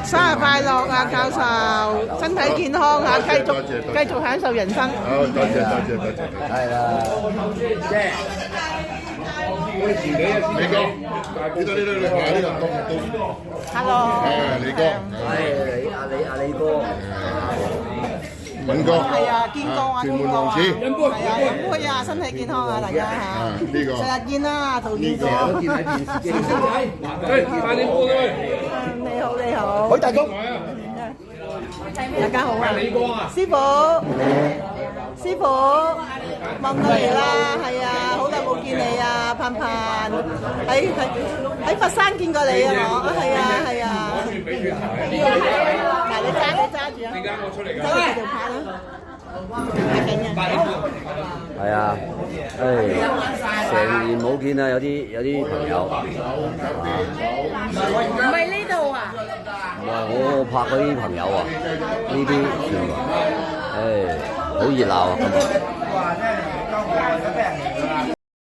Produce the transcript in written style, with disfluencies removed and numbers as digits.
生日快樂啊，教授！身體健康啊，繼續享受人生。好，多謝。係啦，李哥，呢個 Hello。李哥，李哥。敏哥，係啊，堅哥啊，屯門堅哥啊，王子，係啊，飲杯啊，身體健康啊，大家嚇。呢個成日見啦，陶堅哥。見喺電視機。快啲過去。你好。許大哥。大家好啊！師傅，望到你啦，係啊，好耐冇見你啊，盼喺佛山見過你啊，我係啊。嗱，你揸住啊！點解我出嚟㗎？繼續拍啦，拍緊嘅。係啊，成年冇見啦，有啲朋友。唔係呢度啊？唔係我拍嗰啲朋友啊，呢啲全部，好熱鬧啊今日。